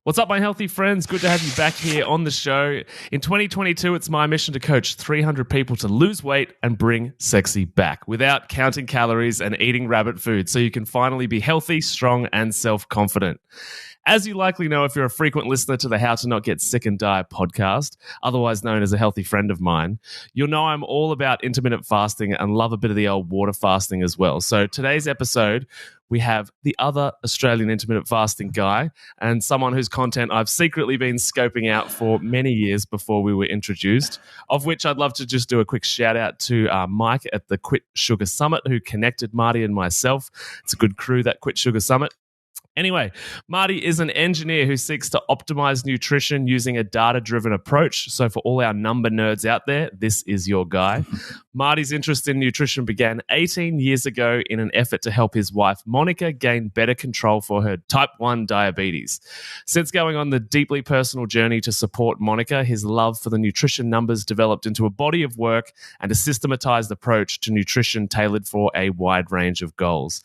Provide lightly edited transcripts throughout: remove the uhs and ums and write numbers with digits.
What's up, my healthy friends? Good to have you back here on the show. In 2022, it's my mission to coach 300 people to lose weight and bring sexy back without counting calories and eating rabbit food so you can finally be healthy, strong, and self-confident. As you likely know if you're a frequent listener to the How to Not Get Sick and Die podcast, otherwise known as a healthy friend of mine, you'll know I'm all about intermittent fasting and love a bit of the old water fasting as well. So today's episode, we have the other Australian intermittent fasting guy and someone whose content I've secretly been scoping out for many years before we were introduced, of which I'd love to just do a quick shout out to Mike at the Quit Sugar Summit who connected Marty and myself. It's a good crew, that Quit Sugar Summit. Anyway, Marty is an engineer who seeks to optimize nutrition using a data-driven approach. So for all our number nerds out there, this is your guy. Marty's interest in nutrition began 18 years ago in an effort to help his wife, Monica, gain better control for her type 1 diabetes. Since going on the deeply personal journey to support Monica, his love for the nutrition numbers developed into a body of work and a systematized approach to nutrition tailored for a wide range of goals.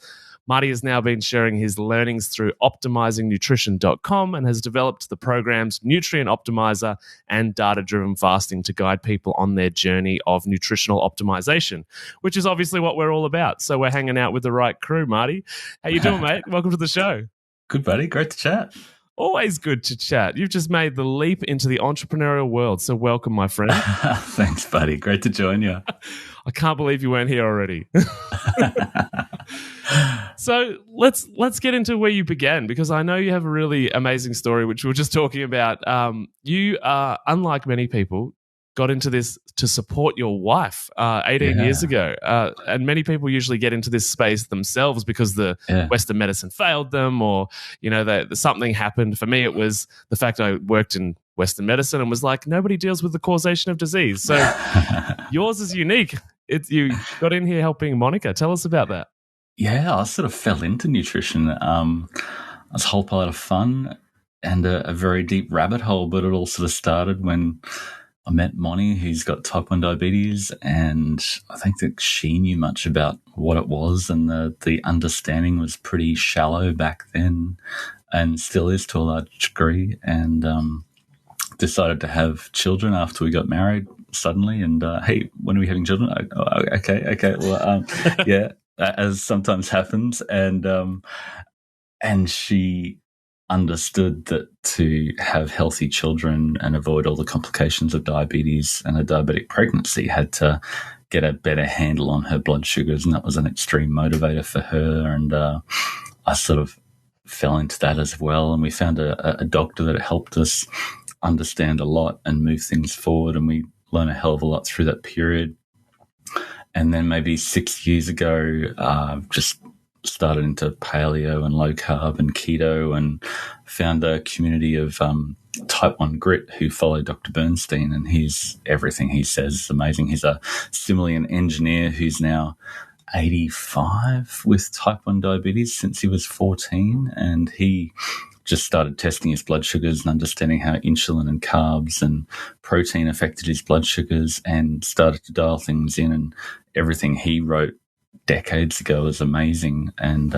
Marty has now been sharing his learnings through optimizingnutrition.com and has developed the programs Nutrient Optimizer and Data-Driven Fasting to guide people on their journey of nutritional optimization, which is obviously what we're all about. So we're hanging out with the right crew, Marty. How you doing, mate? Welcome to the show. Good, buddy. Great to chat. Always good to chat. You've just made the leap into the entrepreneurial world, so welcome, my friend. Thanks, buddy. Great to join you. I can't believe you weren't here already. So let's get into where you began, because I know you have a really amazing story, which we were just talking about. You, unlike many people, got into this to support your wife 18 years ago. And many people usually get into this space themselves because the Western medicine failed them, or, you know, something happened. For me, it was the fact I worked in Western medicine and was like, nobody deals with the causation of disease. So yours is unique. You got in here helping Monica. Tell us about that. Yeah, I sort of fell into nutrition. It was a whole pile of fun and a very deep rabbit hole, but it all sort of started when I met Monty, who's got type 1 diabetes, and I think that she knew much about what it was, and the understanding was pretty shallow back then and still is to a large degree, and decided to have children after we got married suddenly. And, hey, when are we having children? Okay. Well, yeah, as sometimes happens. And she understood that to have healthy children and avoid all the complications of diabetes and a diabetic pregnancy had to get a better handle on her blood sugars, and that was an extreme motivator for her. And I sort of fell into that as well, and we found a doctor that helped us understand a lot and move things forward, and we learned a hell of a lot through that period. And then maybe 6 years ago, just started into paleo and low carb and keto, and found a community of type 1 grit who follow Dr. Bernstein, and everything he says is amazing. He's a Similian engineer who's now 85 with type 1 diabetes since he was 14, and he just started testing his blood sugars and understanding how insulin and carbs and protein affected his blood sugars, and started to dial things in, and everything he wrote decades ago was amazing. And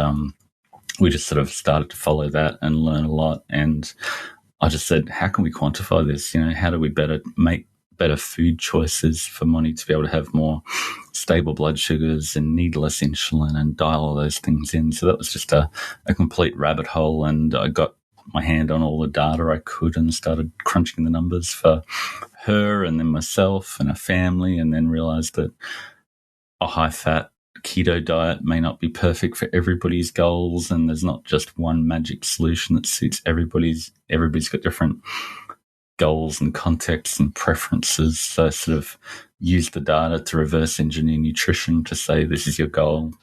we just sort of started to follow that and learn a lot. And I just said, how can we quantify this? You know, how do we make better food choices for Monty to be able to have more stable blood sugars and need less insulin and dial all those things in? So that was just a complete rabbit hole, and I got my hand on all the data I could and started crunching the numbers for her and then myself and a family, and then realized that a high-fat keto diet may not be perfect for everybody's goals, and there's not just one magic solution that suits everybody's got different goals and contexts and preferences. So I sort of use the data to reverse engineer nutrition to say, this is your goal.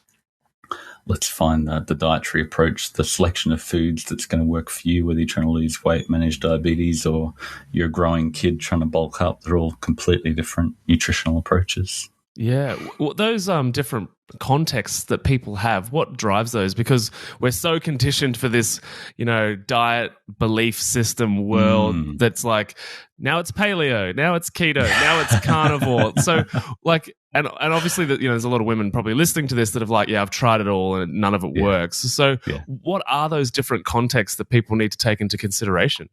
Let's find the dietary approach, the selection of foods that's going to work for you, whether you're trying to lose weight, manage diabetes, or you're a growing kid trying to bulk up. They're all completely different nutritional approaches. Yeah. Well, those different contexts that people have, what drives those? Because we're so conditioned for this, you know, diet belief system world that's like, now it's paleo, now it's keto, now it's carnivore. So like, And obviously, there's a lot of women probably listening to this that have like, yeah, I've tried it all and none of it works. So what are those different contexts that people need to take into consideration?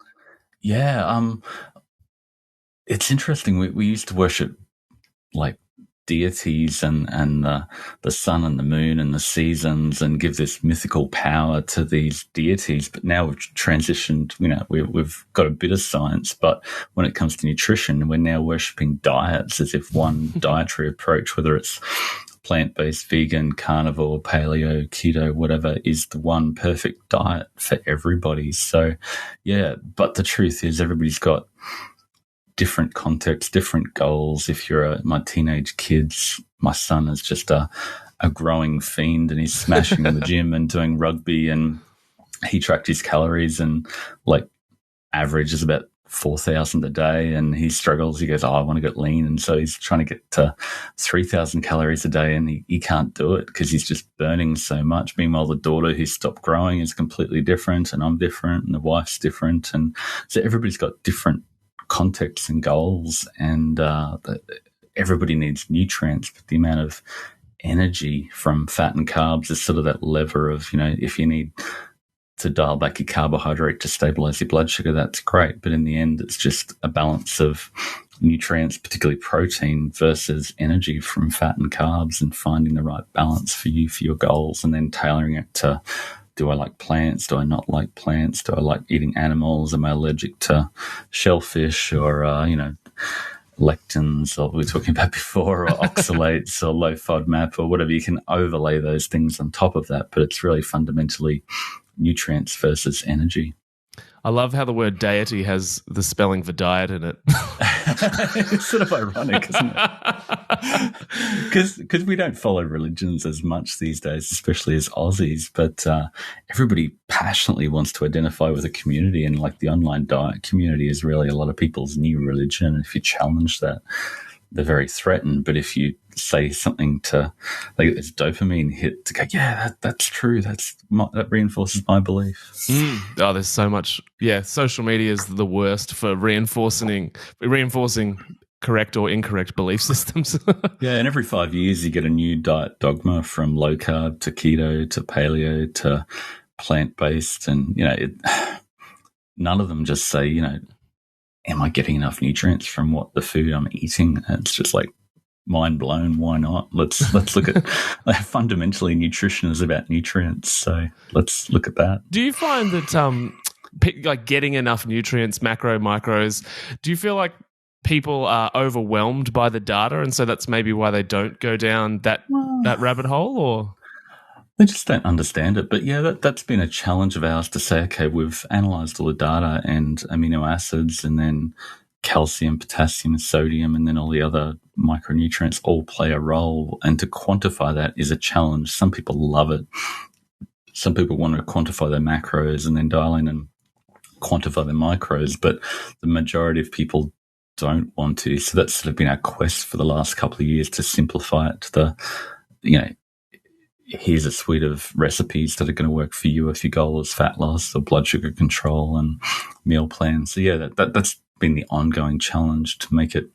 Yeah, it's interesting. We used to worship like deities and the sun and the moon and the seasons and give this mythical power to these deities. But now we've transitioned, we've got a bit of science, but when it comes to nutrition, we're now worshipping diets as if one dietary approach, whether it's plant-based, vegan, carnivore, paleo, keto, whatever, is the one perfect diet for everybody. So, yeah, but the truth is everybody's got different contexts, different goals. If you're my teenage kids, my son is just a growing fiend and he's smashing in the gym and doing rugby, and he tracked his calories and like average is about 4,000 a day, and he struggles. He goes, I want to get lean. And so he's trying to get to 3,000 calories a day, and he can't do it because he's just burning so much. Meanwhile, the daughter who stopped growing is completely different, and I'm different, and the wife's different. And so everybody's got different contexts and goals, and everybody needs nutrients, but the amount of energy from fat and carbs is sort of that lever of, if you need to dial back your carbohydrate to stabilize your blood sugar, that's great. But in the end, it's just a balance of nutrients, particularly protein versus energy from fat and carbs, and finding the right balance for you, for your goals, and then tailoring it to, do I like plants? Do I not like plants? Do I like eating animals? Am I allergic to shellfish or, lectins, or we were talking about before, or oxalates or low FODMAP or whatever? You can overlay those things on top of that, but it's really fundamentally nutrients versus energy. I love how the word deity has the spelling for diet in it. It's sort of ironic, isn't it? Because we don't follow religions as much these days, especially as Aussies, but everybody passionately wants to identify with a community, and like the online diet community is really a lot of people's new religion. If you challenge that, they're very threatened. But if you say something they get this dopamine hit to go, yeah, that's true. That reinforces my belief. Oh, there's so much. Yeah, social media is the worst for reinforcing correct or incorrect belief systems. Yeah, and every 5 years you get a new diet dogma, from low carb to keto to paleo to plant-based. And, none of them just say, am I getting enough nutrients from what the food I'm eating? And it's just like, mind blown. Why not? Let's look at fundamentally nutrition is about nutrients. So let's look at that. Do you find that like getting enough nutrients, micros, do you feel like people are overwhelmed by the data, and so that's maybe why they don't go down that rabbit hole, or they just don't understand it? But yeah, that's been a challenge of ours to say, okay, we've analysed all the data and amino acids, and then calcium, potassium, sodium, and then all the other micronutrients all play a role. And to quantify that is a challenge. Some people love it. Some people want to quantify their macros and then dial in and quantify their micros, but the majority of people don't want to. So that's sort of been our quest for the last couple of years, to simplify it to here's a suite of recipes that are going to work for you if your goal is fat loss or blood sugar control and meal plans. So yeah, that's been the ongoing challenge, to make it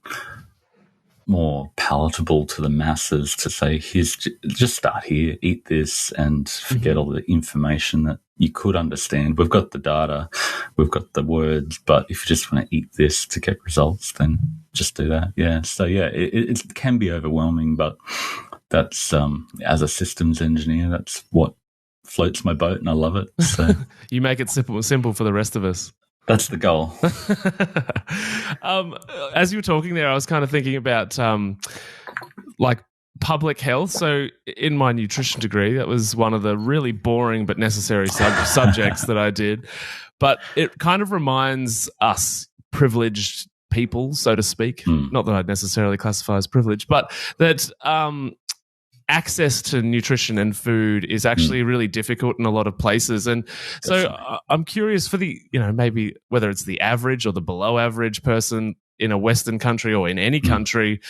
more palatable to the masses, to say, here's just start here, eat this, and forget all the information that you could understand. We've got the data, we've got the words, but if you just want to eat this to get results, then just do that. Yeah. So yeah, it can be overwhelming, but that's as a systems engineer, that's what floats my boat, and I love it. So you make it simple for the rest of us. That's the goal. As you were talking there, I was kind of thinking about like public health. So in my nutrition degree, that was one of the really boring but necessary subjects that I did. But it kind of reminds us privileged people, so to speak, not that I'd necessarily classify as privileged, but that access to nutrition and food is actually really difficult in a lot of places. And so I'm curious for the, maybe whether it's the average or the below average person in a Western country or in any country,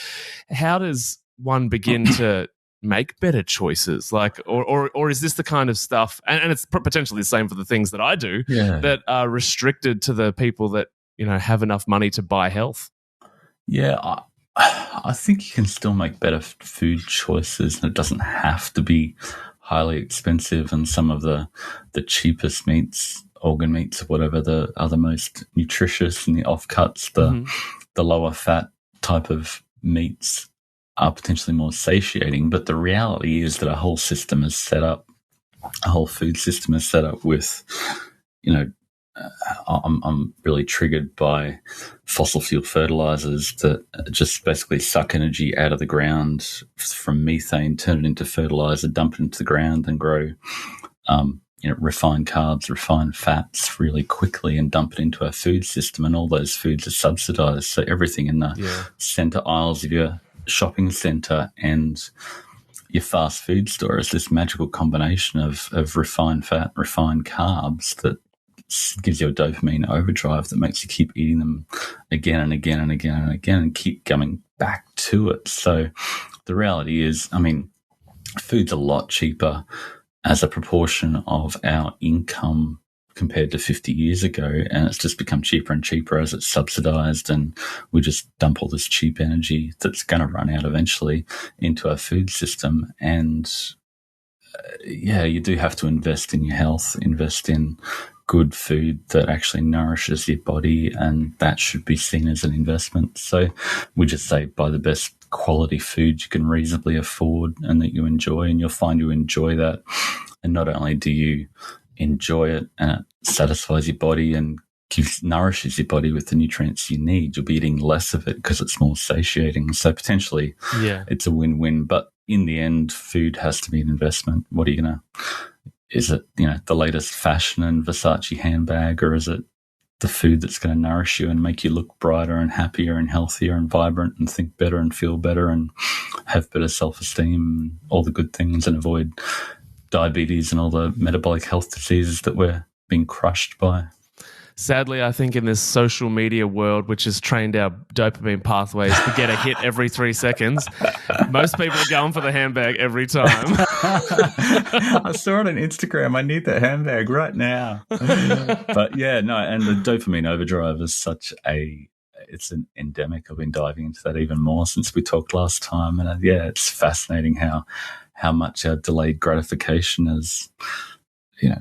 how does one begin to make better choices? Like, or is this the kind of stuff, and it's potentially the same for the things that I do, that are restricted to the people that, have enough money to buy health? Yeah, I think you can still make better food choices, and it doesn't have to be highly expensive. And some of the cheapest meats, organ meats, or whatever, are the most nutritious, and the offcuts, the lower fat type of meats are potentially more satiating. But the reality is that a whole food system is set up with, I'm really triggered by fossil fuel fertilizers that just basically suck energy out of the ground from methane, turn it into fertilizer, dump it into the ground, and grow refined carbs, refined fats really quickly, and dump it into our food system. And all those foods are subsidized. So everything in the center aisles of your shopping center and your fast food store is this magical combination of refined fat, refined carbs that gives you a dopamine overdrive that makes you keep eating them again and again and again and again and keep coming back to it. So the reality is, food's a lot cheaper as a proportion of our income compared to 50 years ago, and it's just become cheaper and cheaper as it's subsidized, and we just dump all this cheap energy that's going to run out eventually into our food system. And you do have to invest in your health, invest in good food that actually nourishes your body, and that should be seen as an investment. So we just say buy the best quality food you can reasonably afford and that you enjoy, and you'll find you enjoy that. And not only do you enjoy it and it satisfies your body and nourishes your body with the nutrients you need, you'll be eating less of it because it's more satiating. So potentially it's a win-win. But in the end, food has to be an investment. What are you going to... Is it, the latest fashion and Versace handbag, or is it the food that's going to nourish you and make you look brighter and happier and healthier and vibrant and think better and feel better and have better self-esteem and all the good things, and avoid diabetes and all the metabolic health diseases that we're being crushed by? Sadly, I think in this social media world, which has trained our dopamine pathways to get a hit every 3 seconds, most people are going for the handbag every time. I saw it on Instagram. I need that handbag right now. But and the dopamine overdrive is it's an endemic. I've been diving into that even more since we talked last time. And it's fascinating how much our delayed gratification is.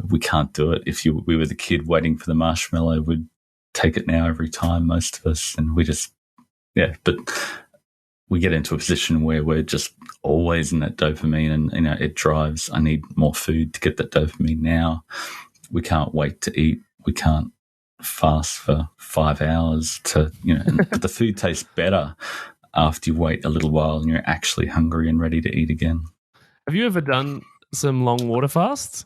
We can't do it. If we were the kid waiting for the marshmallow, we'd take it now every time, most of us. And we just, but we get into a position where we're just always in that dopamine, and, it drives, I need more food to get that dopamine now. We can't wait to eat. We can't fast for 5 hours but the food tastes better after you wait a little while and you're actually hungry and ready to eat again. Have you ever done some long water fasts?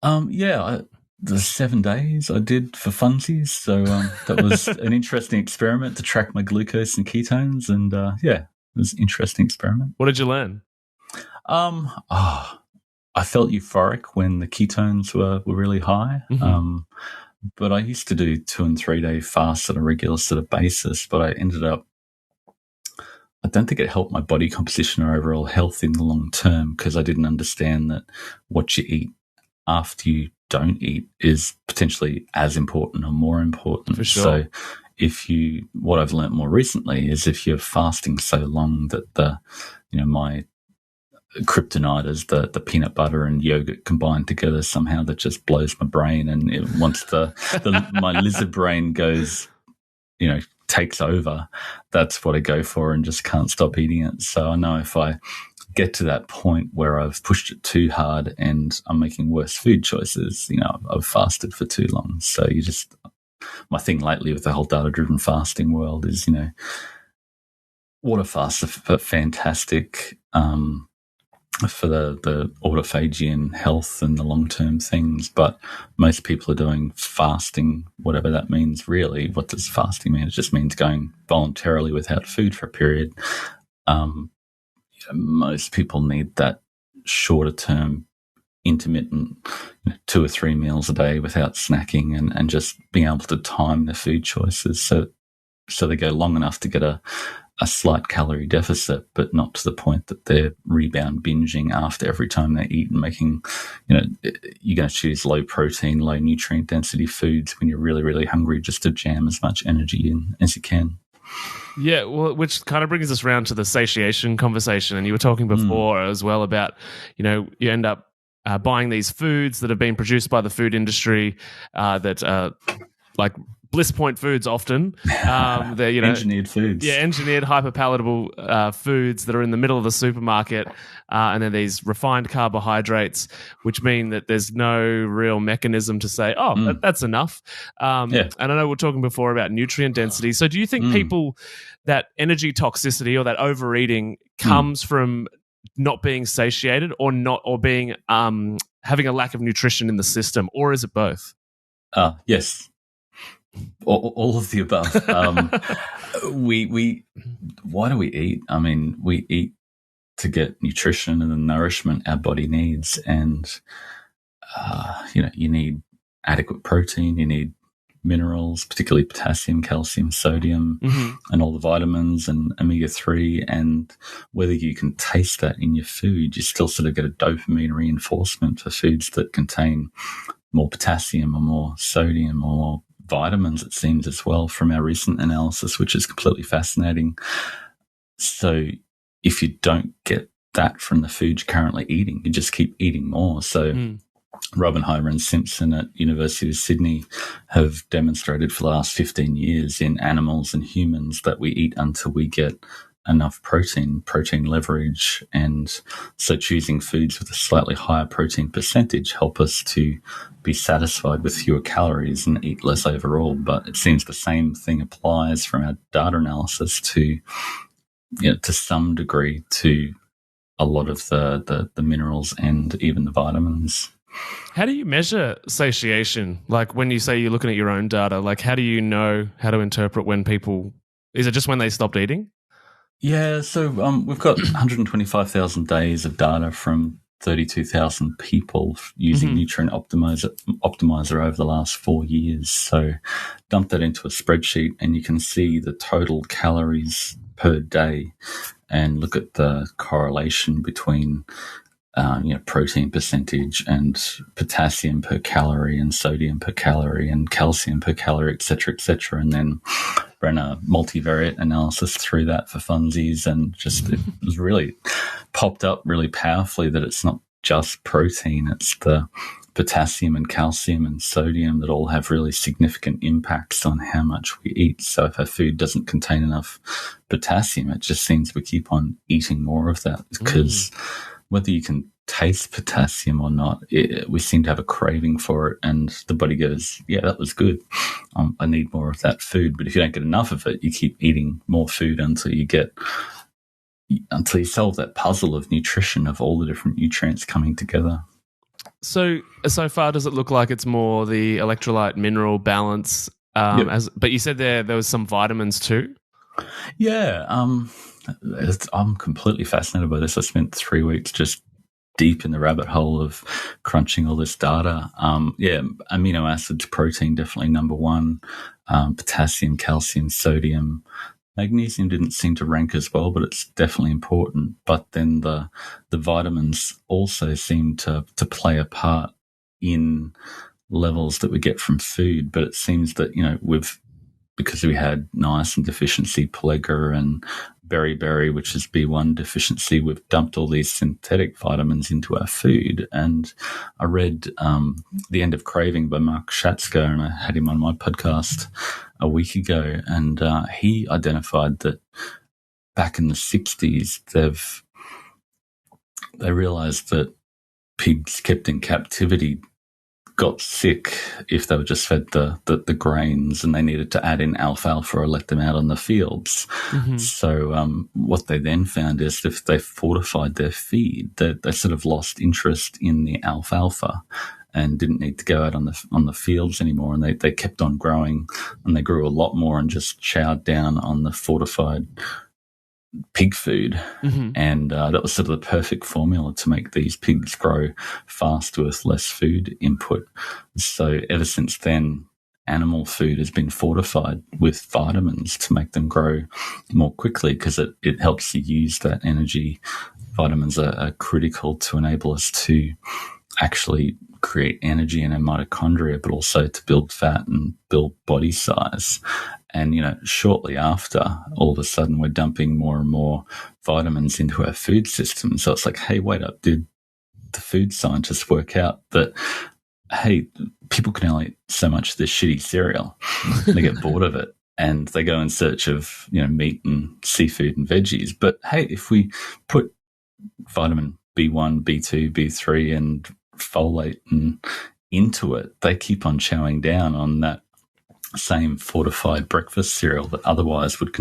The 7 days I did for funsies. So that was an interesting experiment to track my glucose and ketones. And it was an interesting experiment. What did you learn? I felt euphoric when the ketones were really high. Mm-hmm. But I used to do 2 and 3 day fasts on a regular sort of basis. But I don't think it helped my body composition or overall health in the long term, because I didn't understand that what you eat after you don't eat is potentially as important or more important. For sure. So what I've learnt more recently is if you're fasting so long that my kryptonite is the peanut butter and yogurt combined together, somehow that just blows my brain. And once my lizard brain goes, takes over, that's what I go for and just can't stop eating it. So I know if I get to that point where I've pushed it too hard and I'm making worse food choices, I've fasted for too long. So my thing lately with the whole data-driven fasting world is, water fasts are fantastic for the autophagy and health and the long-term things, but most people are doing fasting, whatever that means really. What does fasting mean? It just means going voluntarily without food for a period. Most people need that shorter-term, intermittent 2 or 3 meals a day without snacking and just being able to time their food choices so they go long enough to get a slight calorie deficit, but not to the point that they're rebound binging after every time they eat and making, you're going to choose low protein, low nutrient density foods when you're really, really hungry just to jam as much energy in as you can. Yeah, well, which kind of brings us around to the satiation conversation. And you were talking before as well about, you end up buying these foods that have been produced by the food industry that like bliss point foods often. They're, Engineered foods. Yeah, engineered hyper-palatable foods that are in the middle of the supermarket. And then these refined carbohydrates, which mean that there's no real mechanism to say, that's enough. And I know we were talking before about nutrient density. So do you think people, that energy toxicity or that overeating comes from not being satiated or being having a lack of nutrition in the system, or is it both? Yes. All of the above. Why do we eat? I mean, we eat to get nutrition and the nourishment our body needs, and you need adequate protein, you need minerals, particularly potassium, calcium, sodium, and all the vitamins and omega-3. And whether you can taste that in your food, you still sort of get a dopamine reinforcement for foods that contain more potassium or more sodium or more vitamins, it seems, as well, from our recent analysis, which is completely fascinating. So if you don't get that from the food you're currently eating, you just keep eating more. So Robbenheimer and Simpson at University of Sydney have demonstrated for the last 15 years in animals and humans that we eat until we get enough protein leverage. And so choosing foods with a slightly higher protein percentage help us to be satisfied with fewer calories and eat less overall. But it seems the same thing applies from our data analysis to some degree to a lot of the minerals and even the vitamins. How do you measure satiation? Like when you say you're looking at your own data, like how do you know how to interpret when people, is it just when they stopped eating? Yeah, so we've got 125,000 days of data from 32,000 people using Nutrient Optimizer over the last 4 years. So dump that into a spreadsheet and you can see the total calories per day and look at the correlation between protein percentage and potassium per calorie and sodium per calorie and calcium per calorie, et cetera, and then ran a multivariate analysis through that for funsies, and just it was really popped up really powerfully that it's not just protein, it's the potassium and calcium and sodium that all have really significant impacts on how much we eat. So if our food doesn't contain enough potassium, it just seems we keep on eating more of that, because whether you can taste potassium or not, we seem to have a craving for it, and the body goes, yeah, that was good. I need more of that food. But if you don't get enough of it, you keep eating more food until you solve that puzzle of nutrition, of all the different nutrients coming together. So far, does it look like it's more the electrolyte mineral balance? But you said there was some vitamins too? Yeah. I'm completely fascinated by this. I spent 3 weeks just deep in the rabbit hole of crunching all this data. Amino acids, protein, definitely number one. Potassium, calcium, sodium. Magnesium didn't seem to rank as well, but it's definitely important. But then the vitamins also seem to play a part in levels that we get from food. But it seems that, because we had niacin deficiency, pelega, and beriberi, which is B1 deficiency, we've dumped all these synthetic vitamins into our food. And I read The End of Craving by Mark Schatzker, and I had him on my podcast a week ago, and he identified that back in the 60s, they realized that pigs kept in captivity got sick if they were just fed the grains, and they needed to add in alfalfa or let them out on the fields. So what they then found is if they fortified their feed, they sort of lost interest in the alfalfa and didn't need to go out on the fields anymore, and they kept on growing, and they grew a lot more and just chowed down on the fortified pig food. And that was sort of the perfect formula to make these pigs grow fast with less food input. So ever since then, animal food has been fortified with vitamins to make them grow more quickly, because it helps you use that energy. Vitamins are critical to enable us to actually create energy in our mitochondria, but also to build fat and build body size. And, shortly after, all of a sudden we're dumping more and more vitamins into our food system. So it's like, hey, wait up, did the food scientists work out that, hey, people can only eat so much of this shitty cereal. They get bored of it and they go in search of, meat and seafood and veggies. But hey, if we put vitamin B1, B2, B3 and folate and into it, they keep on chowing down on that same fortified breakfast cereal that otherwise would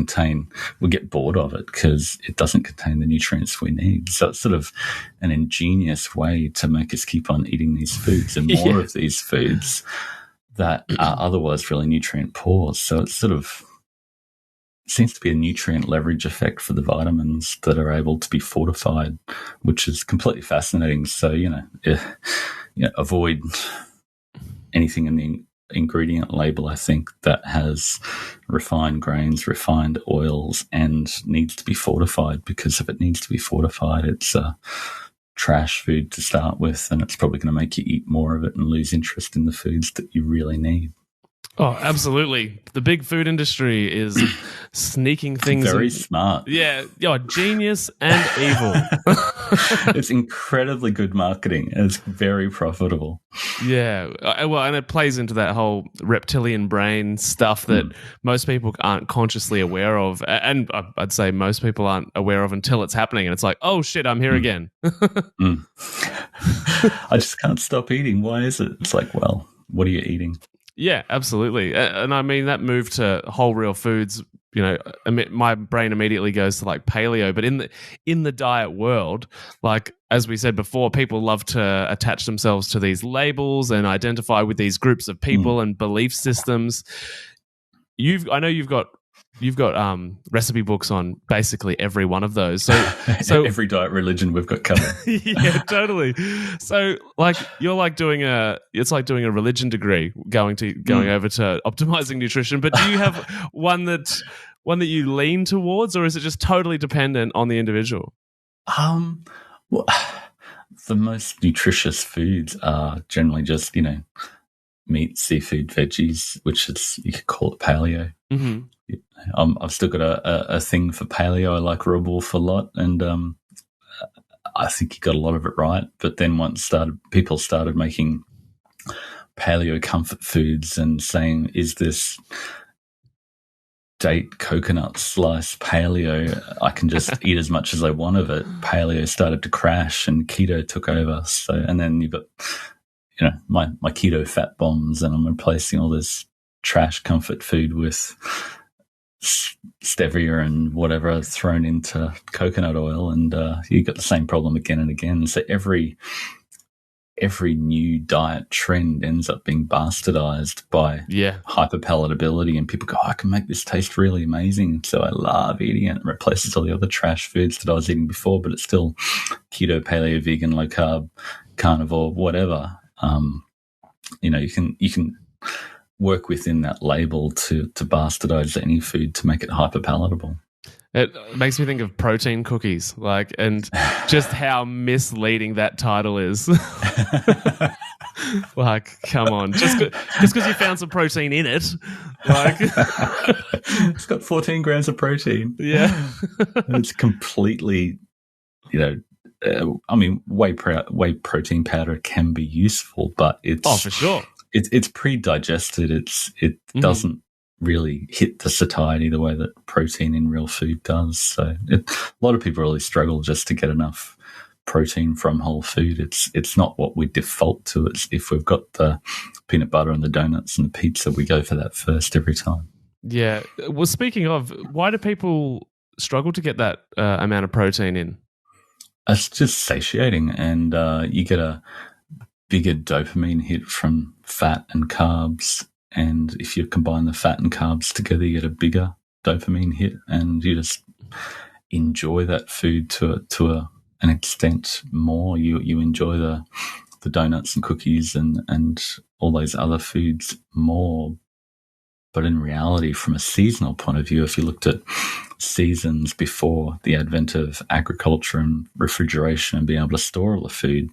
get bored of it because it doesn't contain the nutrients we need. So it's sort of an ingenious way to make us keep on eating these foods and more of these foods that are otherwise really nutrient poor. So it sort of seems to be a nutrient leverage effect for the vitamins that are able to be fortified, which is completely fascinating. So, avoid anything in the ingredient label, I think, that has refined grains, refined oils, and needs to be fortified, because if it needs to be fortified, it's a trash food to start with, and it's probably going to make you eat more of it and lose interest in the foods that you really need. Oh, absolutely. The big food industry is sneaking things. Very smart. Yeah. Genius and evil. It's incredibly good marketing. It's very profitable. Yeah. Well, and it plays into that whole reptilian brain stuff that most people aren't consciously aware of. And I'd say most people aren't aware of until it's happening. And it's like, oh, shit, I'm here again. I just can't stop eating. Why is it? It's like, well, what are you eating? Yeah, absolutely. And I mean, that move to whole real foods, my brain immediately goes to like paleo, but in the diet world, like as we said before, people love to attach themselves to these labels and identify with these groups of people and belief systems. I know you've got recipe books on basically every one of those. So every diet religion we've got covered. Yeah, totally. So like it's like doing a religion degree, going over to optimizing nutrition. But do you have one that you lean towards, or is it just totally dependent on the individual? Well, the most nutritious foods are generally just, meat, seafood, veggies, which is, you could call it paleo. Mm-hmm. I've still got a thing for paleo. I like Rob Wolf a lot, and I think he got a lot of it right. But then once people started making paleo comfort foods and saying, is this date coconut slice paleo? I can just eat as much as I want of it. Paleo started to crash and keto took over. So, and then you've got, my keto fat bombs, and I'm replacing all this trash comfort food with stevia and whatever thrown into coconut oil, and you got the same problem again and again. So every new diet trend ends up being bastardized by hyperpalatability, and people go, I can make this taste really amazing, so I love eating it. It replaces all the other trash foods that I was eating before, but it's still keto, paleo, vegan, low carb, carnivore, whatever. You can work within that label to bastardize any food to make it hyperpalatable. It makes me think of protein cookies, and just how misleading that title is. Come on, just because you found some protein in it, it's got 14 grams of protein. Yeah, it's completely, whey protein powder can be useful, but it's for sure. It's pre-digested. It doesn't really hit the satiety the way that protein in real food does. So a lot of people really struggle just to get enough protein from whole food. It's not what we default to. It's if we've got the peanut butter and the donuts and the pizza, we go for that first every time. Yeah. Well, speaking of, why do people struggle to get that amount of protein in? It's just satiating, and you get a bigger dopamine hit from fat and carbs. And if you combine the fat and carbs together, you get a bigger dopamine hit, and you just enjoy that food to an extent more. You enjoy the donuts and cookies and all those other foods more, But in reality, from a seasonal point of view, if you looked at seasons before the advent of agriculture and refrigeration and being able to store all the food,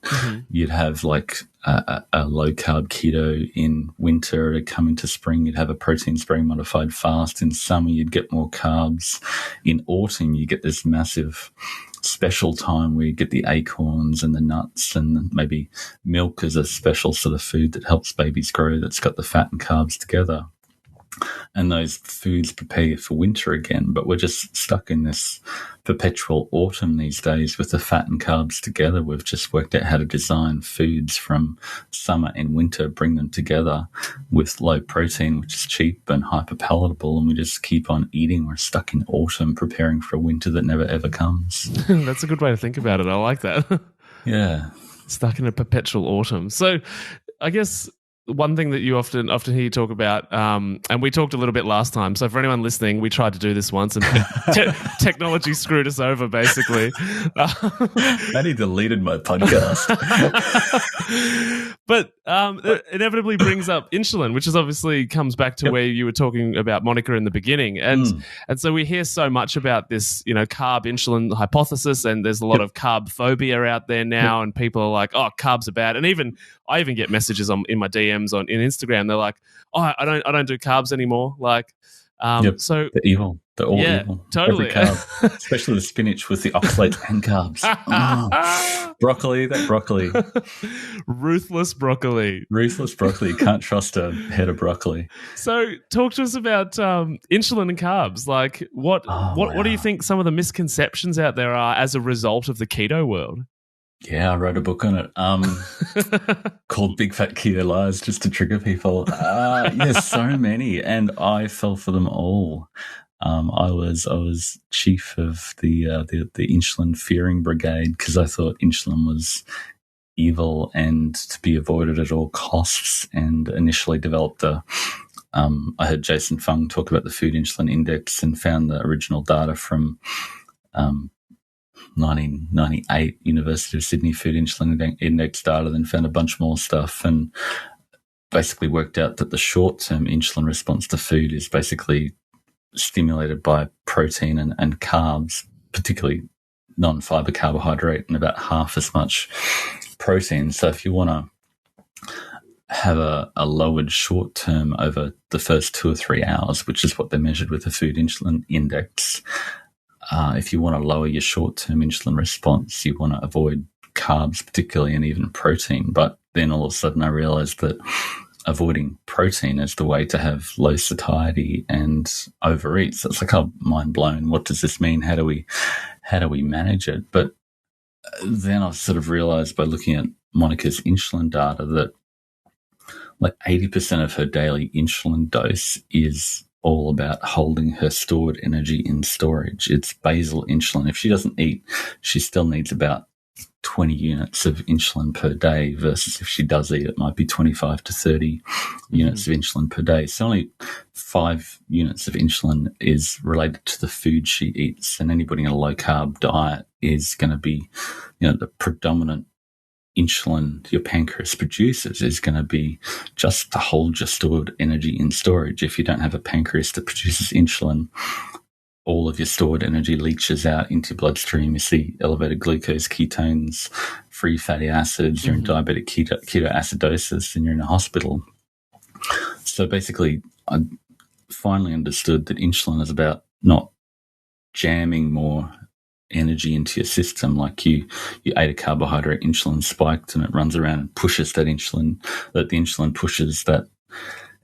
you'd have like a low-carb keto in winter to come into spring. You'd have a protein spring modified fast. In summer, you'd get more carbs. In autumn, you get this massive special time where you get the acorns and the nuts and maybe milk as a special sort of food that helps babies grow, that's got the fat and carbs together. And those foods prepare you for winter again. But we're just stuck in this perpetual autumn these days with the fat and carbs together. We've just worked out how to design foods from summer and winter, bring them together with low protein, which is cheap and hyper palatable. And we just keep on eating. We're stuck in autumn, preparing for a winter that never ever comes. That's a good way to think about it. I like that. Yeah. Stuck in a perpetual autumn. So I guess one thing that you often hear you talk about, and we talked a little bit last time. So for anyone listening, we tried to do this once, and technology screwed us over, basically. Matty deleted my podcast. But it inevitably brings up insulin, which is obviously comes back to where you were talking about Monica in the beginning, and so we hear so much about this, carb insulin hypothesis, and there's a lot of carb phobia out there now, and people are like, "Oh, carbs are bad," and I even get messages in my DMs in Instagram. They're like, "Oh, I don't do carbs anymore." Like, so they're evil. They're all evil. Totally. Every carb, especially the spinach with the oxalate and carbs. Broccoli, that broccoli. Ruthless broccoli. Ruthless broccoli. You can't trust a head of broccoli. So talk to us about insulin and carbs. Like, what do you think some of the misconceptions out there are as a result of the keto world? Yeah, I wrote a book on it called Big Fat Keto Lies, just to trigger people. Yes, so many, and I fell for them all. I was chief of the insulin fearing brigade because I thought insulin was evil and to be avoided at all costs, and initially developed I heard Jason Fung talk about the food insulin index and found the original data from 1998 University of Sydney food insulin index data, then found a bunch more stuff, and basically worked out that the short-term insulin response to food is basically stimulated by protein and carbs, particularly non-fiber carbohydrate, and about half as much protein. So if you want to have a lowered short term over the first 2 or 3 hours, which is what they measured with the food insulin index, if you want to lower your short-term insulin response, you want to avoid carbs particularly, and even protein. But then all of a sudden I realized that avoiding protein is the way to have low satiety and overeat. So it's like, oh, mind blown. What does this mean? How do we manage it? But then I sort of realized by looking at Monica's insulin data that like 80% of her daily insulin dose is all about holding her stored energy in storage. It's basal insulin. If she doesn't eat, she still needs about 20 units of insulin per day, versus if she does eat, it might be 25 to 30 units of insulin per day. So only 5 units of insulin is related to the food she eats. And anybody in a low-carb diet is going to be, the predominant insulin your pancreas produces is going to be just to hold your stored energy in storage. If you don't have a pancreas that produces insulin, all of your stored energy leaches out into your bloodstream. You see elevated glucose, ketones, free fatty acids, you're in diabetic ketoacidosis, and you're in a hospital. So basically, I finally understood that insulin is about not jamming more energy into your system. Like you ate a carbohydrate, insulin spiked, and it runs around and pushes that the insulin pushes that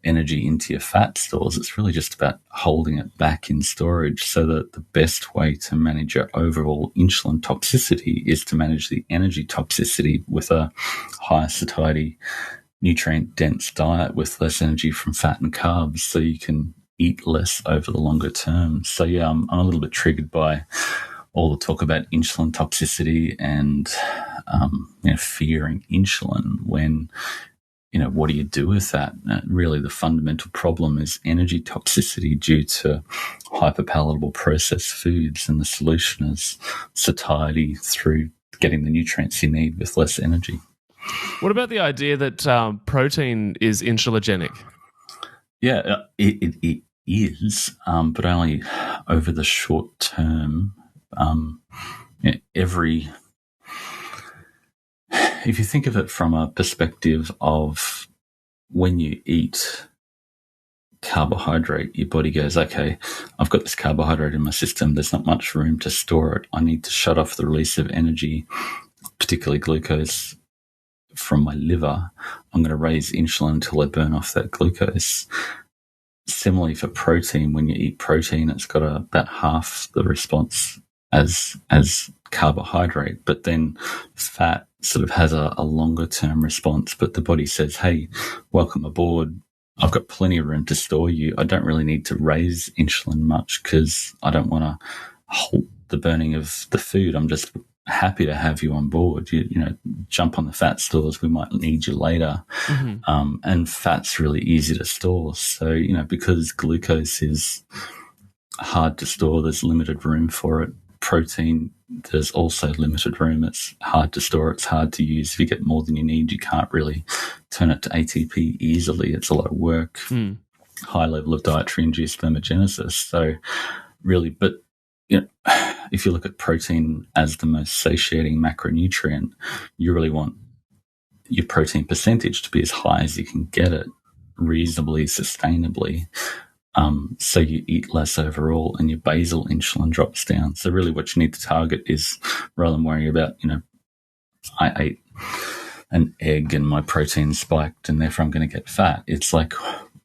energy into your fat stores. It's really just about holding it back in storage, so that the best way to manage your overall insulin toxicity is to manage the energy toxicity with a higher satiety, nutrient dense diet with less energy from fat and carbs, so you can eat less over the longer term. So yeah, I'm a little bit triggered by all the talk about insulin toxicity and fearing insulin when, what do you do with that? Really, the fundamental problem is energy toxicity due to hyperpalatable processed foods, and the solution is satiety through getting the nutrients you need with less energy. What about the idea that protein is insulinogenic? Yeah, it is, but only over the short term. You know, if you think of it from a perspective of when you eat carbohydrate, your body goes, okay, I've got this carbohydrate in my system. There's not much room to store it. I need to shut off the release of energy, particularly glucose, from my liver. I'm going to raise insulin until I burn off that glucose. Similarly for protein, when you eat protein, it's got about half the response as carbohydrate, but then fat sort of has a longer term response. But the body says, hey, welcome aboard. I've got plenty of room to store you. I don't really need to raise insulin much because I don't want to halt the burning of the food. I'm just happy to have you on board. You know, jump on the fat stores. We might need you later. Mm-hmm. And fat's really easy to store. So, you know, because glucose is hard to store, there's limited room for it. Protein, there's also limited room. It's hard to store. It's hard to use. If you get more than you need, you can't really turn it to ATP easily. It's a lot of work. High level of dietary induced thermogenesis. So really, but you know, if you look at protein as the most satiating macronutrient, you really want your protein percentage to be as high as you can get it reasonably, sustainably. So you eat less overall and your basal insulin drops down. So really what you need to target is, rather than worrying about, you know, I ate an egg and my protein spiked and therefore I'm going to get fat. It's like,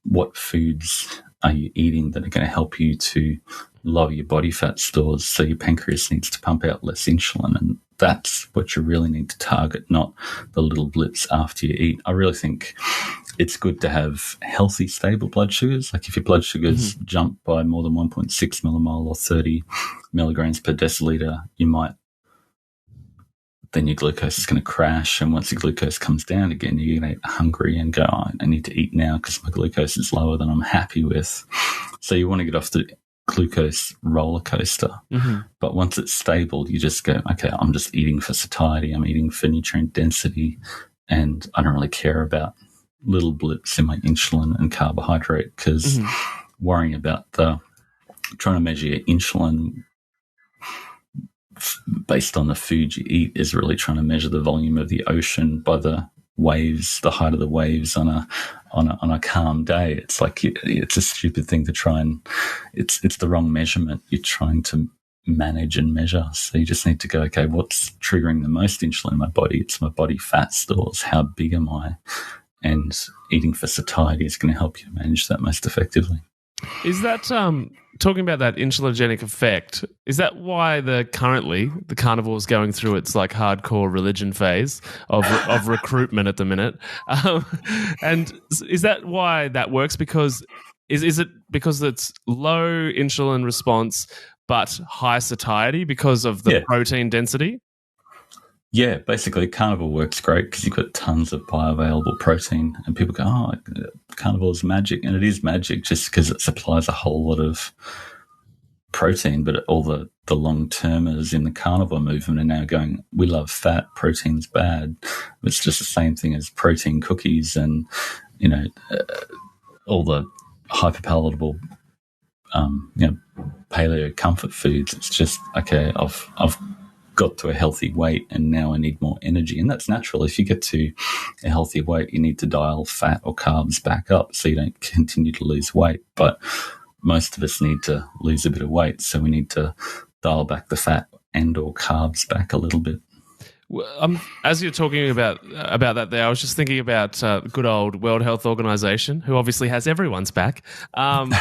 what foods are you eating that are going to help you to lower your body fat stores so your pancreas needs to pump out less insulin? And that's what you really need to target, not the little blips after you eat. I really think it's good to have healthy, stable blood sugars. Like if your blood sugars jump by more than 1.6 millimole or 30 milligrams per deciliter, then your glucose is going to crash. And once your glucose comes down again, you're going to get hungry and go, oh, I need to eat now because my glucose is lower than I'm happy with. So you want to get off the glucose roller coaster. But once it's stable, you just go, okay, I'm just eating for satiety. I'm eating for nutrient density. And I don't really care about little blips in my insulin and carbohydrate, because worrying about trying to measure your insulin based on the food you eat is really trying to measure the volume of the ocean by the waves, the height of the waves on a calm day. It's like it's a stupid thing to try and it's the wrong measurement. You're trying to manage and measure. So you just need to go, okay, what's triggering the most insulin in my body? It's my body fat stores. How big am I? And eating for satiety is going to help you manage that most effectively. Is that, talking about that insulinogenic effect, is that why currently the carnivore is going through its like hardcore religion phase of recruitment at the minute? And is that why that works? Because is it because it's low insulin response but high satiety because of the protein density? Yeah, basically carnivore works great because you've got tons of bioavailable protein, and people go, oh, carnivore is magic. And it is magic just because it supplies a whole lot of protein, but all the long-termers in the carnivore movement are now going, we love fat, protein's bad. It's just the same thing as protein cookies and, you know, all the hyperpalatable, paleo comfort foods. It's just, okay, I've got to a healthy weight and now I need more energy. And that's natural. If you get to a healthy weight, you need to dial fat or carbs back up so you don't continue to lose weight. But most of us need to lose a bit of weight, so we need to dial back the fat and or carbs back a little bit. As you're talking about that there, I was just thinking about good old World Health Organization, who obviously has everyone's back. And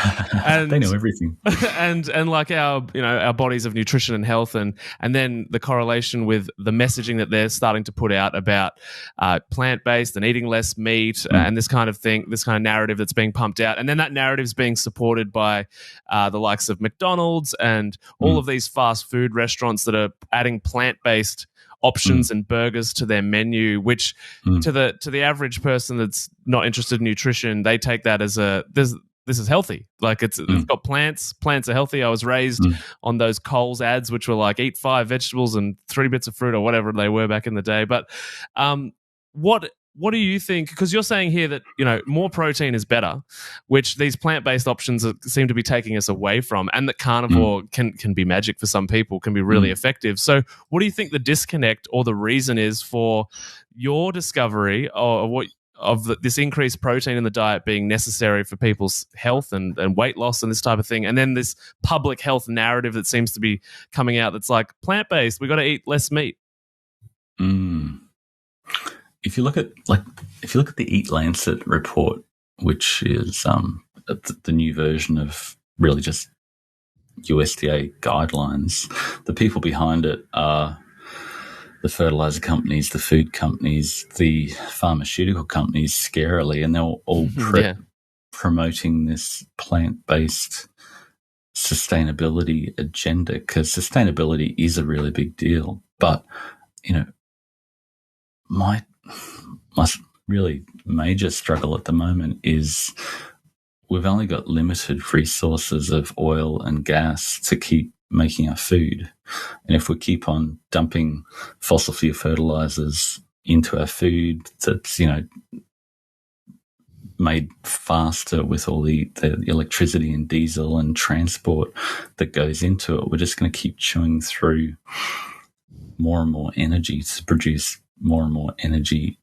they know everything. and like our bodies of nutrition and health, and then the correlation with the messaging that they're starting to put out about plant-based and eating less meat and this kind of thing, this kind of narrative that's being pumped out. And then that narrative is being supported by the likes of McDonald's and all of these fast food restaurants that are adding plant-based options and burgers to their menu, which to the average person that's not interested in nutrition, they take that as this is healthy. Like it's got plants. Plants are healthy. I was raised on those Coles ads, which were like eat 5 vegetables and 3 bits of fruit or whatever they were back in the day. But what what do you think? Because you're saying here that, more protein is better, which these plant-based options seem to be taking us away from, and that carnivore can be magic for some people, can be really effective. So what do you think the disconnect or the reason is for your discovery this increased protein in the diet being necessary for people's health and weight loss and this type of thing, and then this public health narrative that seems to be coming out that's like, plant-based, we got to eat less meat? If you look at the Eat Lancet report, which is the new version of really just USDA guidelines, the people behind it are the fertilizer companies, the food companies, the pharmaceutical companies, scarily, and they're all promoting this plant-based sustainability agenda, because sustainability is a really big deal. But, my really major struggle at the moment is we've only got limited resources of oil and gas to keep making our food. And if we keep on dumping fossil fuel fertilizers into our food that's, made faster with all the electricity and diesel and transport that goes into it, we're just going to keep chewing through more and more energy to produce more and more energy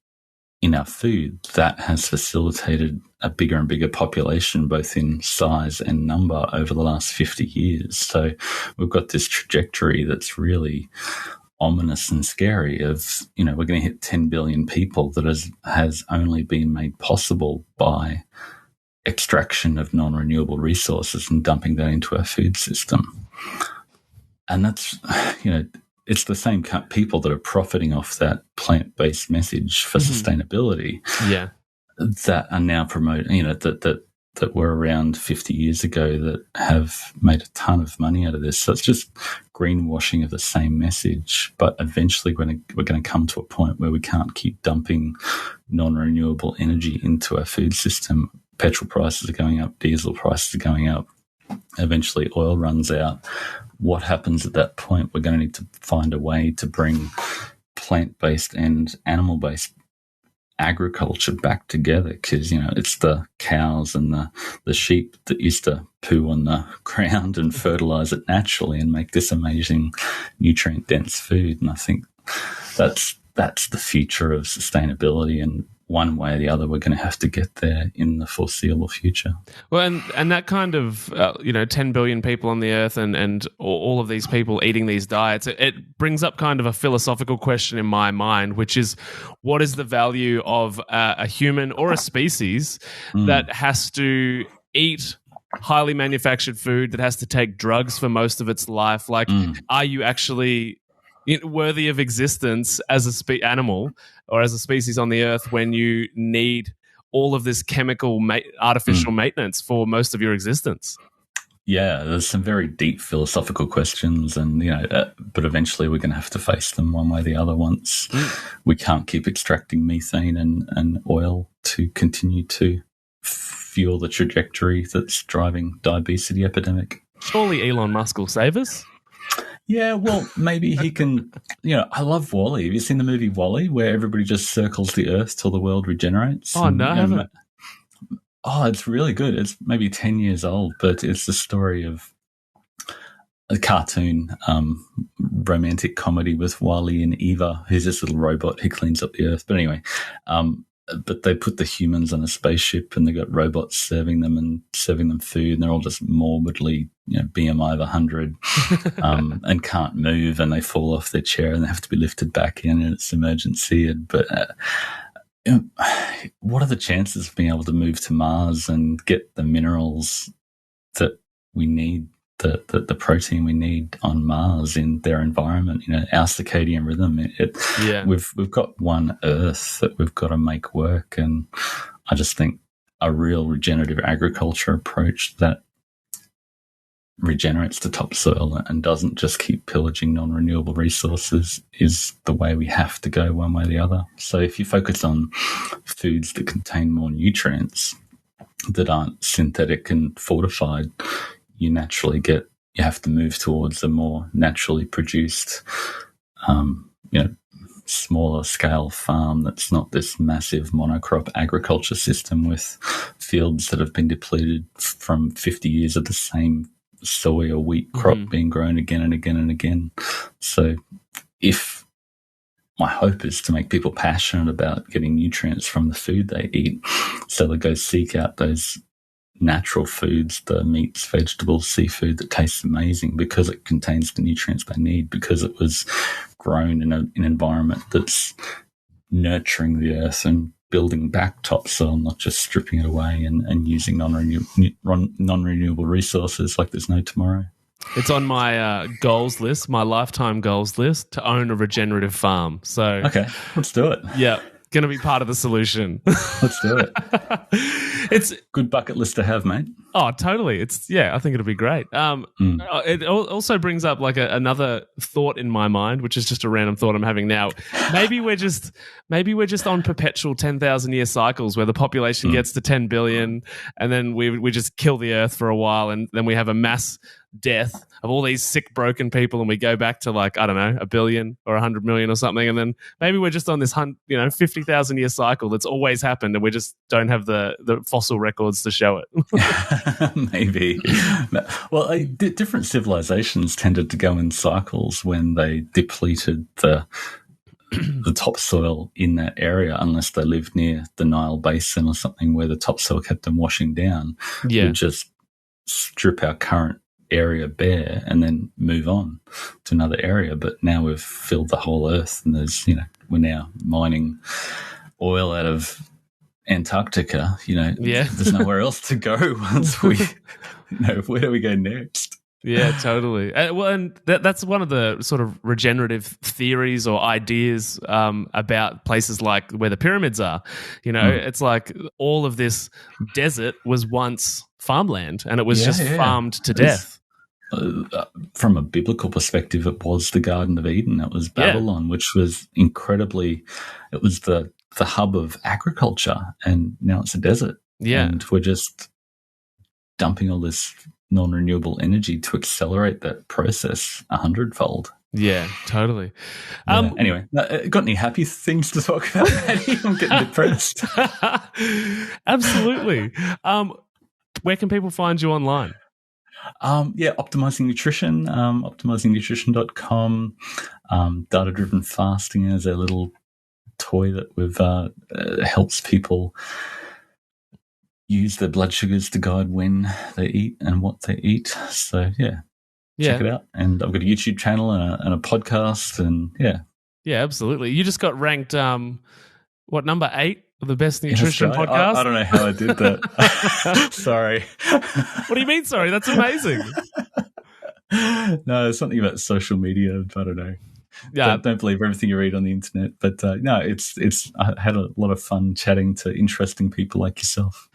in our food. That has facilitated a bigger and bigger population, both in size and number, over the last 50 years. So we've got this trajectory that's really ominous and scary of, we're going to hit 10 billion people that has only been made possible by extraction of non-renewable resources and dumping that into our food system. And that's, it's the same people that are profiting off that plant-based message for sustainability that are now promoting, that were around 50 years ago that have made a ton of money out of this. So it's just greenwashing of the same message. But eventually we're going to come to a point where we can't keep dumping non-renewable energy into our food system. Petrol prices are going up, diesel prices are going up. Eventually oil runs out. What happens at that point? We're going to need to find a way to bring plant-based and animal-based agriculture back together, because, it's the cows and the sheep that used to poo on the ground and fertilize it naturally and make this amazing nutrient-dense food. And I think that's the future of sustainability, and one way or the other, we're going to have to get there in the foreseeable future. Well, and that kind of, 10 billion people on the earth and all of these people eating these diets, it brings up kind of a philosophical question in my mind, which is, what is the value of a human or a species that has to eat highly manufactured food, that has to take drugs for most of its life? Like, are you actually worthy of existence as a animal or as a species on the earth when you need all of this chemical artificial maintenance for most of your existence? Yeah, there's some very deep philosophical questions, and but eventually we're going to have to face them one way or the other. Once we can't keep extracting methane and oil to continue to fuel the trajectory that's driving the obesity epidemic. Surely Elon Musk will save us. Yeah, well, maybe he can. I love WALL-E. Have you seen the movie WALL-E, where everybody just circles the Earth till the world regenerates? Oh, no, I haven't. Oh, it's really good. It's maybe 10 years old, but it's the story of a cartoon romantic comedy with Wall-E and Eva, who's this little robot who cleans up the Earth. But anyway, but they put the humans on a spaceship, and they got robots serving them food, and they're all just morbidly, BMI of 100, and can't move, and they fall off their chair and they have to be lifted back in, and it's emergency. But what are the chances of being able to move to Mars and get the minerals that we need, the protein we need on Mars in their environment? Our circadian rhythm. We've got one Earth that we've got to make work, and I just think a real regenerative agriculture approach that regenerates the topsoil and doesn't just keep pillaging non-renewable resources is the way we have to go, one way or the other. So if you focus on foods that contain more nutrients that aren't synthetic and fortified, you have to move towards a more naturally produced, smaller scale farm that's not this massive monocrop agriculture system with fields that have been depleted from 50 years of the same soy or wheat crop being grown again and again and again. So if my hope is to make people passionate about getting nutrients from the food they eat, so they go seek out those natural foods, the meats, vegetables, seafood that tastes amazing because it contains the nutrients they need, because it was grown in an environment that's nurturing the earth and building back topsoil, not just stripping it away and using non-renewable resources like there's no tomorrow. It's on my goals list, my lifetime goals list, to own a regenerative farm. So okay, let's do it. Yeah, going to be part of the solution. Let's do it. It's good bucket list to have, mate. Oh, totally. I think it'll be great. It also brings up like another thought in my mind, which is just a random thought I'm having now. Maybe we're just on perpetual 10,000 year cycles where the population gets to 10 billion, and then we just kill the earth for a while, and then we have a mass death of all these sick, broken people, and we go back to like, I don't know, 1 billion or 100 million or something, and then maybe we're just on this 50,000 year cycle that's always happened, and we just don't have the fossil records to show it. Maybe. Well, different civilizations tended to go in cycles when they depleted the topsoil in that area, unless they lived near the Nile basin or something where the topsoil kept them washing down. Yeah. We'd just strip our current area bare and then move on to another area. But now we've filled the whole earth, and we're now mining oil out of Antarctica. There's nowhere else to go once we where do we go next? Yeah, totally. And that's one of the sort of regenerative theories or ideas about places like where the pyramids are. It's like all of this desert was once farmland, and it was farmed to death. From a biblical perspective, it was the Garden of Eden. It was Babylon, which was incredibly. It was the hub of agriculture, and now it's a desert. Yeah, and we're just dumping all this non-renewable energy to accelerate that process 100-fold. Yeah, totally. Anyway, got any happy things to talk about, Matty? I'm getting depressed. Absolutely. Where can people find you online? Optimizing Nutrition, optimizingnutrition.com. Data-driven fasting is a little toy that we've helps people use their blood sugars to guide when they eat and what they eat. So check it out. And I've got a YouTube channel and a podcast, and yeah, absolutely. You just got ranked number 8 of the best nutrition podcast? I don't know how I did that. Sorry. What do you mean? Sorry, that's amazing. No, it's something about social media. I don't know. Yeah, don't believe everything you read on the internet. But it's. I had a lot of fun chatting to interesting people like yourself.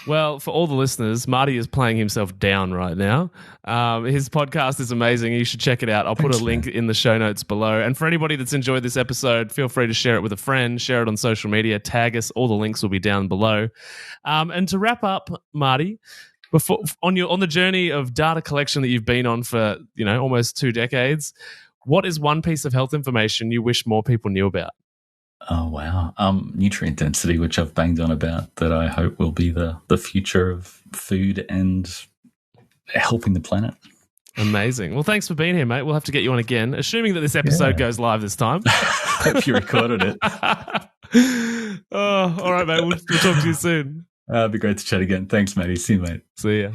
Well, for all the listeners, Marty is playing himself down right now. His podcast is amazing. You should check it out. I'll put a link in the show notes below. And for anybody that's enjoyed this episode, feel free to share it with a friend, share it on social media, tag us. All the links will be down below. And to wrap up, Marty, on the journey of data collection that you've been on for almost 2 decades, what is one piece of health information you wish more people knew about? Oh, wow. Nutrient density, which I've banged on about, that I hope will be the future of food and helping the planet. Amazing. Well, thanks for being here, mate. We'll have to get you on again, assuming that this episode goes live this time. Hope you recorded it. Oh, all right, mate. We'll talk to you soon. It'd be great to chat again. Thanks, Matty. See you, mate. See ya.